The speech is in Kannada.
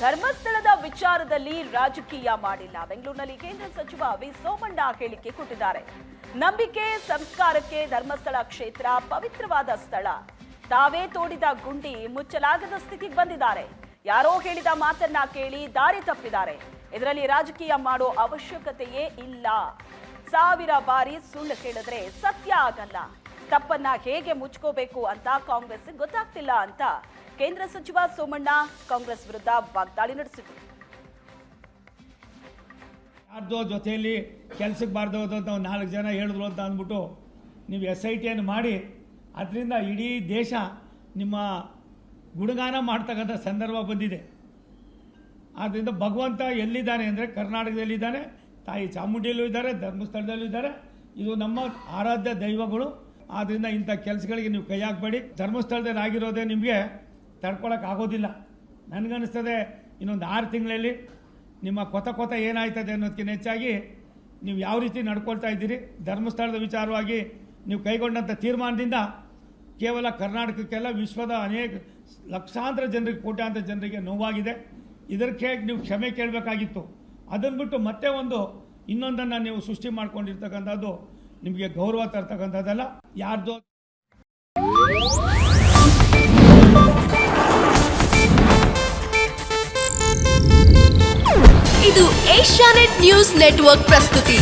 ಧರ್ಮಸ್ಥಳದ ವಿಚಾರದಲ್ಲಿ ರಾಜಕೀಯ ಮಾಡಿಲ್ಲ. ಬೆಂಗಳೂರಿನಲ್ಲಿ ಕೇಂದ್ರ ಸಚಿವ ವಿ ಸೋಮಣ್ಣ ಹೇಳಿಕೆ ಕೊಟ್ಟಿದ್ದಾರೆ. ನಂಬಿಕೆ ಸಂಸ್ಕಾರಕ್ಕೆ ಧರ್ಮಸ್ಥಳ ಕ್ಷೇತ್ರ ಪವಿತ್ರವಾದ ಸ್ಥಳ. ತಾವೇ ತೋಡಿದ ಗುಂಡಿ ಮುಚ್ಚಲಾಗದ ಸ್ಥಿತಿಗೆ ಬಂದಿದ್ದಾರೆ. ಯಾರೋ ಹೇಳಿದ ಮಾತನ್ನ ಕೇಳಿ ದಾರಿ ತಪ್ಪಿದ್ದಾರೆ. ಇದರಲ್ಲಿ ರಾಜಕೀಯ ಮಾಡೋ ಅವಶ್ಯಕತೆಯೇ ಇಲ್ಲ. 1000 ಬಾರಿ ಸುಳ್ಳು ಹೇಳಿದ್ರೆ ಸತ್ಯ ಆಗಲ್ಲ. ತಪ್ಪನ್ನ ಹೇಗೆ ಮುಚ್ಕೋಬೇಕು ಅಂತ ಕಾಂಗ್ರೆಸ್ ಗೊತ್ತಾಗ್ತಿಲ್ಲ ಅಂತ ಕೇಂದ್ರ ಸಚಿವ ಸೋಮಣ್ಣ ಕಾಂಗ್ರೆಸ್ ವಿರುದ್ಧ ವಾಗ್ದಾಳಿ ನಡೆಸಿದರು. ಯಾರ್ದೋ ಜೊತೆಯಲ್ಲಿ ಕೆಲಸಕ್ಕೆ ಬಾರ್ದು ಅಂತ 4 ಜನ ಹೇಳಿದ್ರು ಅಂತ ಅಂದ್ಬಿಟ್ಟು ನೀವು SITಯನ್ನು ಮಾಡಿ ಅದರಿಂದ ಇಡೀ ದೇಶ ನಿಮ್ಮ ಗುಣಗಾನ ಮಾಡ್ತಕ್ಕಂಥ ಸಂದರ್ಭ ಬಂದಿದೆ. ಆದ್ದರಿಂದ ಭಗವಂತ ಎಲ್ಲಿದ್ದಾನೆ ಅಂದರೆ ಕರ್ನಾಟಕದಲ್ಲಿದ್ದಾನೆ, ತಾಯಿ ಚಾಮುಂಡಿಯಲ್ಲೂ ಇದ್ದಾರೆ, ಧರ್ಮಸ್ಥಳದಲ್ಲೂ ಇದ್ದಾರೆ. ಇದು ನಮ್ಮ ಆರಾಧ್ಯ ದೈವಗಳು. ಆದ್ದರಿಂದ ಇಂಥ ಕೆಲಸಗಳಿಗೆ ನೀವು ಕೈ ಹಾಕಬೇಡಿ. ಧರ್ಮಸ್ಥಳದಲ್ಲಿ ಆಗಿರೋದೇ ನಿಮಗೆ ತಡ್ಕೊಳಕ್ಕಾಗೋದಿಲ್ಲ. ನನಗನ್ನಿಸ್ತದೆ ಇನ್ನೊಂದು 6 ತಿಂಗಳಲ್ಲಿ ನಿಮ್ಮ ಕೊತ ಏನಾಯ್ತದೆ ಅನ್ನೋದಕ್ಕಿಂತ ಹೆಚ್ಚಾಗಿ ನೀವು ಯಾವ ರೀತಿ ನಡ್ಕೊಳ್ತಾ ಇದ್ದೀರಿ, ಧರ್ಮಸ್ಥಳದ ವಿಚಾರವಾಗಿ ನೀವು ಕೈಗೊಂಡಂಥ ತೀರ್ಮಾನದಿಂದ ಕೇವಲ ಕರ್ನಾಟಕಕ್ಕೆಲ್ಲ ವಿಶ್ವದ ಅನೇಕ ಲಕ್ಷಾಂತರ ಜನರಿಗೆ, ಕೋಟ್ಯಾಂತರ ಜನರಿಗೆ ನೋವಾಗಿದೆ. ಇದಕ್ಕೆ ನೀವು ಕ್ಷಮೆ ಕೇಳಬೇಕಾಗಿತ್ತು. ಅದನ್ನು ಬಿಟ್ಟು ಮತ್ತೆ ಇನ್ನೊಂದನ್ನು ನೀವು ಸೃಷ್ಟಿ ಮಾಡ್ಕೊಂಡಿರ್ತಕ್ಕಂಥದ್ದು ನಿಮಗೆ ಗೌರವ ತರ್ತಕ್ಕಂಥದ್ದಲ್ಲ. ಯಾರ್ದೋ ಇದು ಏಷ್ಯಾನೆಟ್ ನ್ಯೂಸ್ ನೆಟ್ವರ್ಕ್ ಪ್ರಸ್ತುತಿ.